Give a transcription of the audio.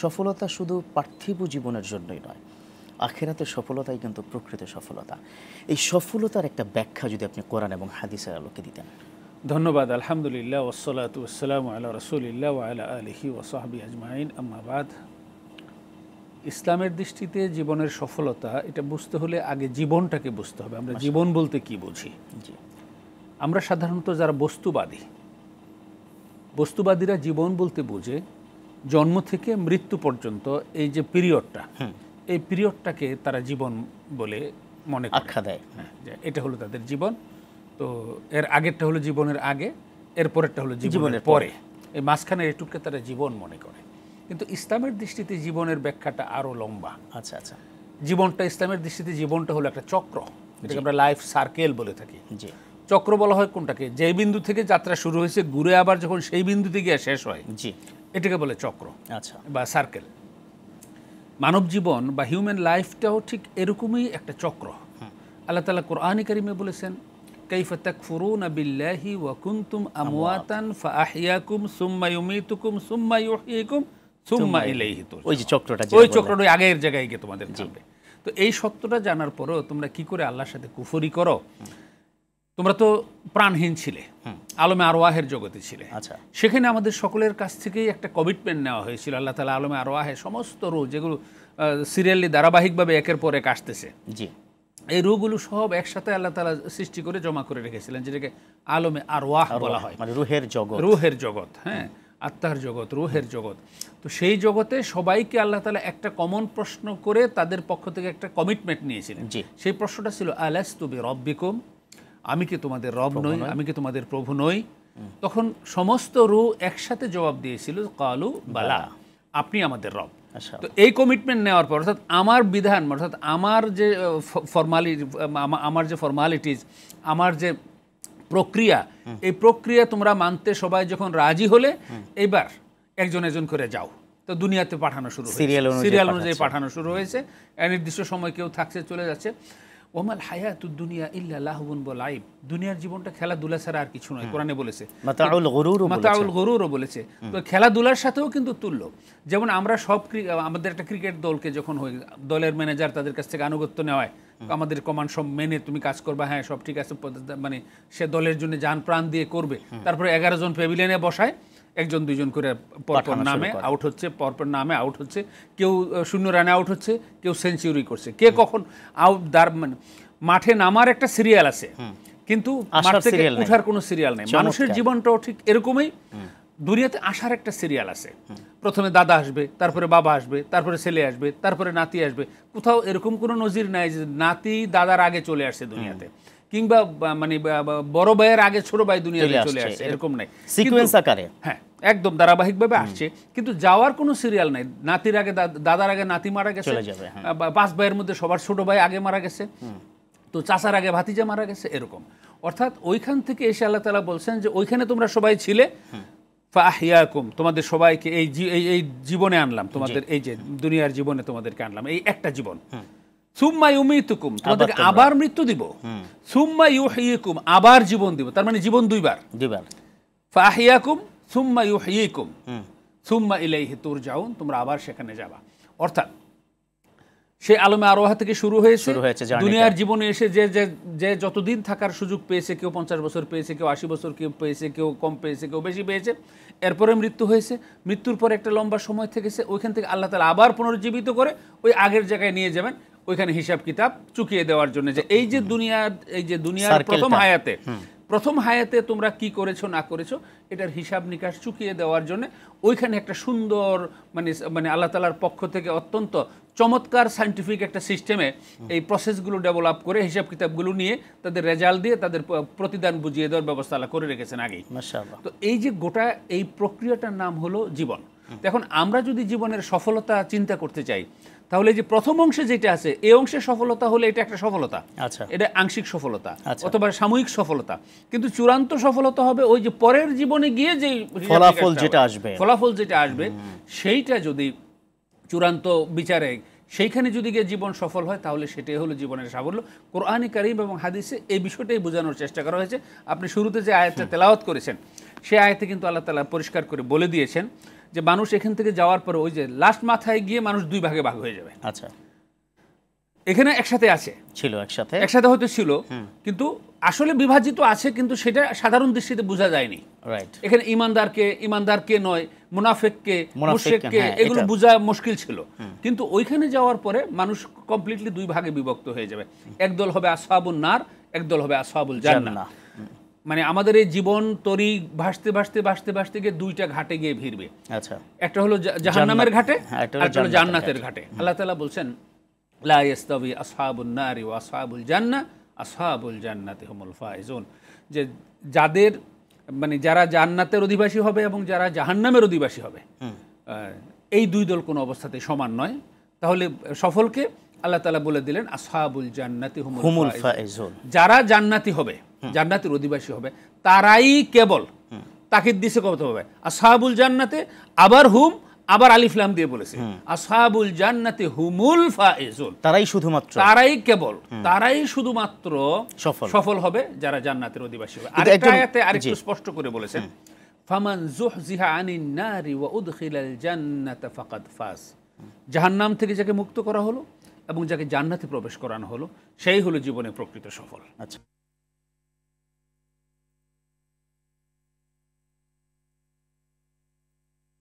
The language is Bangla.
সফলতা শুধু পার্থিব জীবনের জন্যই নয়, আখিরাতের সফলতাই কিন্তু প্রকৃত সফলতা। এই সফলতার একটা ব্যাখ্যা যদি আপনি কোরআন এবং হাদিসের আলোকে দিতেন। ধন্যবাদ। আলহামদুলিল্লাহ ওয়াসসালাতু ওয়াসসালামু আলা রাসূলিল্লাহ ওয়া আলা আলিহি ওয়া সাহবিহি আজমাইন, আম্মা বাদ। ইসলামের দৃষ্টিতে জীবনের সফলতা এটা বুঝতে হলে আগে জীবনটাকে বুঝতে হবে। আমরা জীবন বলতে কি বুঝি? জি, আমরা সাধারণত যারা বস্তুবাদীরা জীবন বলতে বোঝে জন্ম থেকে মৃত্যু পর্যন্ত এই যে পিরিয়ডটা, এই পিরিয়ডটাকে তারা জীবন বলে মনে করে, আখ্যা দেয়। হ্যাঁ, যে এটা হলো তাদের জীবন। তো এর আগেরটা হলো জীবনের আগে, এর পরেরটা হলো জীবনের পরে, এই মাঝখানে এটুকুকে তারা জীবন মনে করে। কিন্তু ইসলামের দৃষ্টিতে জীবনের ব্যাখ্যাটা আরও লম্বা। আচ্ছা আচ্ছা। জীবনটা ইসলামের দৃষ্টিতে জীবনটা হলো একটা চক্র, যেটাকে আমরা লাইফ সার্কেল বলে থাকি। জি, চক্র বলা হয় কোনটাকে? যে বিন্দু থেকে যাত্রা শুরু হয়েছে ঘুরে আবার যখন সেই বিন্দুতে গিয়ে শেষ হয়, জি, এটাকে বলে চক্র আচ্ছা। বা সার্কেল। মানব জীবন বা হিউম্যান লাইফটাও ঠিক এরকমই একটা চক্র। আল্লাহ তাআলা কোরআনে কারিমে বলেছেন, কাইফা তাকফুরুনা বিল্লাহি ওয়া কুনতুম আমওয়াতান ফাআহইয়াকুম সুম্মা ইউমীতুকুম সুম্মা ইউহয়িকুম সুম্মা ইলাইহি তুরজাউন। ওই যে চক্রটা, ওই চক্রটা আগের জায়গায় গিয়ে তোমাদের জানবে। তো এই সত্যটা জানার পরেও তোমরা কি করে আল্লাহর সাথে কুফরি করো? তোমরা তো প্রাণহীন ছিলে, আলমে আরওয়াহের জগতে ছিলে। আচ্ছা, সেখানে আমাদের সকলের কাছ থেকেই একটা কমিটমেন্ট নেওয়া হয়েছিল। আল্লাহ তাআলা আলমে আরওয়াহের সমস্ত রূহ, যেগুলো সিরিয়ালি ধারাবাহিকভাবে একের পর এক আসতেছে, জি, এই রূহগুলো সব একসাথে আল্লাহ তাআলা সৃষ্টি করে জমা করে রেখেছিলেন, যেটাকে আলমে আরওয়াহ বলা হয়, মানে রুহের জগৎ। রুহের জগৎ, হ্যাঁ, আত্মার জগৎ, রুহের জগৎ। তো সেই জগতে সবাইকে আল্লাহ তাআলা একটা কমন প্রশ্ন করে তাদের পক্ষ থেকে একটা কমিটমেন্ট নিয়েছিলেন। জি, সেই প্রশ্নটা ছিল, আলাস্তু বিরব্বিকুম, আমি কি তোমাদের রব নই? আমি কি তোমাদের প্রভু নই? তখন সমস্ত রূহ একসাথে জবাব দিয়েছিল, কালু বালা, আপনি আমাদের রব। আচ্ছা, তো এই কমিটমেন্ট নেওয়ার পর, অর্থাৎ আমার বিধান, অর্থাৎ আমার যে ফর্মালিটিজ, আমার যে প্রক্রিয়া, এই প্রক্রিয়া তোমরা মানতে সবাই যখন রাজি হলে, এবার একজন একজন করে যাও। তো দুনিয়াতে পাঠানো শুরু হয়েছে, সিরিয়াল অনুযায়ী পাঠানো শুরু হয়েছে। নির্দিষ্ট সময় কেউ থাকছে, চলে যাচ্ছে। ওমাল হায়াতুদ দুনিয়া ইল্লা লাহবুন ওয়া লাইব, দুনিয়ার জীবনটা খেলাধুলা ছাড়া আর কিছু নয়। কোরআনে বলেছে মাতাউল গুরুরও বলেছে। তো খেলাধুলার সাথেও কিন্তু তুল্য। যেমন আমরা সব আমাদের একটা ক্রিকেট দলকে যখন হয়, দলের ম্যানেজার তাদের কাছ থেকে আনুগত্য নেওয়া হয়, আমাদের কমান্ড সব মেনে তুমি কাজ করবা, হ্যাঁ সব ঠিক আছে, মানে সে দলের জন্য জান প্রাণ দিয়ে করবে। তারপরে 11 জন প্যাভিলিয়নে বসায়, একজন দুইজন করে পরপর নামে আউট হচ্ছে, পরপর নামে আউট হচ্ছে, কেউ 0 রানে আউট হচ্ছে, কেউ সেঞ্চুরি করছে, কে কখন আউট। মানে মাঠে নামার একটা সিরিয়াল আছে, কিন্তু মাঠ থেকে ওঠার কোনো সিরিয়াল নেই। মানুষের জীবনটাও ঠিক এরকমই। দুনিয়াতে আসার একটা সিরিয়াল আছে। প্রথমে দাদা আসবে, তারপরে বাবা আসবে, তারপরে ছেলে আসবে, তারপরে নাতি আসবে। কোথাও এরকম কোনো নজির নাই যে নাতি দাদার আগে চলে আসছে দুনিয়াতে, কিংবা মানে বড় ভাইয়ের আগে ছোট ভাই দুনিয়াতে চলে আসছে, এরকম নাই। সিকোয়েন্স আকারে, হ্যাঁ, একদম ধারাবাহিকভাবে আসছে, কিন্তু যাওয়ার কোনো সিরিয়াল নাই। নাতির আগে দাদার আগে নাতি মারা গেছে, 5 ভাইয়ের মধ্যে সবার ছোট ভাই আগে মারা গেছে, তো চাচার আগে ভাতিজা মারা গেছে, এরকম। অর্থাৎ ওইখান থেকে এসে আল্লাহ তাআলা বলছেন যে ওইখানে তোমরা সবাই ছিলে, ফাহিয়াকুম, তোমাদের সবাইকে এই জীবনে আনলাম, তোমাদের এই যে দুনিয়ার জীবনে তোমাদেরকে আনলাম, এই একটা জীবন। সুম্মা ইউমীতুকুম, তোমাদেরকে আবার মৃত্যু দিব। সুম্মা ইউহয়িকুম, আবার জীবন দিব। তার মানে জীবন দুইবার। ফাহিয়াকুম সুম্মা ইউহয়িকুম সুম্মা ইলাইহি তুরজাউন, তোমরা আবার সেখানে যাবা। অর্থাৎ সে আলমে আরওয়াহ থেকে শুরু হয়েছে দুনিয়ার জীবনে এসে যে যতদিন থাকার সুযোগ পেয়েছে, কেউ 50 বছর পেয়েছে, কেউ 80 বছর কেউ পেয়েছে, কেউ কম পেয়েছে, কেউ বেশি পেয়েছে। এরপরে মৃত্যু হয়েছে, মৃত্যুর পর একটা লম্বা সময় থেকেছে, ওইখান থেকে আল্লাহ তাআলা আবার পুনরুজ্জীবিত করে ওই আগের জায়গায় নিয়ে যাবেন, ওইখানে হিসাব কিতাব চুকিয়ে দেওয়ার জন্য, যে এই যে দুনিয়ার প্রথম হায়াতে তোমরা কি করেছো না করেছো, এটার হিসাব নিকাশ চুকিয়ে দেওয়ার জন্য ওইখানে একটা সুন্দর মানে আল্লাহ তাআলার পক্ষ থেকে অত্যন্ত চমৎকার সায়েন্টিফিক একটা সিস্টেমে এই প্রসেসগুলো ডেভেলপ করে হিসাব কিতাবগুলো নিয়ে তাদের রেজাল্ট দিয়ে তাদের প্রতিদান বুঝিয়ে দেওয়ার ব্যবস্থা আল্লাহ করে রেখেছেন আগেই। মাশাআল্লাহ। তো এই যে গোটা এই প্রক্রিয়াটার নাম হলো জীবন। এখন আমরা যদি জীবনের সফলতা চিন্তা করতে চাই, তাহলে যে প্রথম অংশে যেটা আছে, এই অংশে সফলতা হলে এটা একটা সফলতা, এটা আংশিক সফলতা অথবা সাময়িক সফলতা। কিন্তু চূড়ান্ত সফলতা হবে ওই যে পরের জীবনে গিয়ে যে ফলাফল যেটা আসবে, সেইটা যদি চূড়ান্ত বিচারে সেইখানে যদি গিয়ে জীবন সফল হয়, তাহলে সেটাই হলো জীবনের সাফল্য। কোরআনে কারীম এবং হাদিসে এই বিষয়টাই বোঝানোর চেষ্টা করা হয়েছে। আপনি শুরুতে যে আয়াতটা তেলাওয়াত করেছেন, সেই আয়াতে কিন্তু আল্লাহ তাআলা পরিষ্কার করে বলে দিয়েছেন যে মানুষ এখান থেকে যাওয়ার পরে ওই যে লাস্ট মাথায় গিয়ে মানুষ দুই ভাগে ভাগ হয়ে যাবে। আচ্ছা, এখানে একসাথে আছে, ছিল একসাথে হয়তো ছিল, কিন্তু আসলে বিভাজিত আছে, কিন্তু সেটা সাধারণ দৃষ্টিতে বোঝা যায়নি। রাইট, এখানে ইমানদার কে নয়, মুনাফিক কে, মুশরিক কে, এগুলো বোঝা মুশকিল ছিল। কিন্তু ওইখানে যাওয়ার পরে মানুষ কমপ্লিটলি দুই ভাগে বিভক্ত হয়ে যাবে। একদল হবে আসহাবুন নার, একদল হবে আসহাবুল জান্নাহ। মানে আমাদের এই জীবন তরি ভাসতে ভাসতে ভাসতে ভাসতে গিয়ে দুইটা ঘাটে গিয়ে ভিড়বে। আচ্ছা, একটা হলো জাহান্নামের ঘাটে, একটা হলো জান্নাতের ঘাটে। আল্লাহ তাআলা বলছেন লা ইয়াস্তাবি আসহাবুন নারি ওয়া আসহাবুল জান্নাহ আসহাবুল জান্নাতি হুমুল ফাইজুন। যে যাদের মানে যারা জান্নাতের অধিবাসী হবে এবং যারা জাহান্নামের অধিবাসী হবে, এই দুই দল কোনো অবস্থাতেই সমান নয়। তাহলে সফলকে আল্লাহ তাআলা বলে দিলেন আসহাবুল জান্নাতি হুমুল ফাইজুন। যারা জান্নাতি হবে, জান্নাতের অধিবাসী হবে, তারাই কেবল, তাকিদ দিছে কত হবে আসহাবুল জান্নাতে, আবার হুম, আবার আলিফ লাম দিয়ে বলেছে আসহাবুল জান্নাতি হুমুল ফাইজুন। তারাই কেবল, তারাই শুধুমাত্র সফল হবে যারা জান্নাতের অধিবাসী হবে। আরেকটা আয়াতে আরেকটু স্পষ্ট করে বলেছেন ফামান যুহজিহা আনিন নারি ওয়া উদখিলাল জান্নাতা ফাকাদ ফাজ। জাহান্নাম থেকে যাকে মুক্ত করা হলো এবং যাকে জান্নাতে প্রবেশ করানো হলো, সেই হলো জীবনে প্রকৃত সফল। আচ্ছা।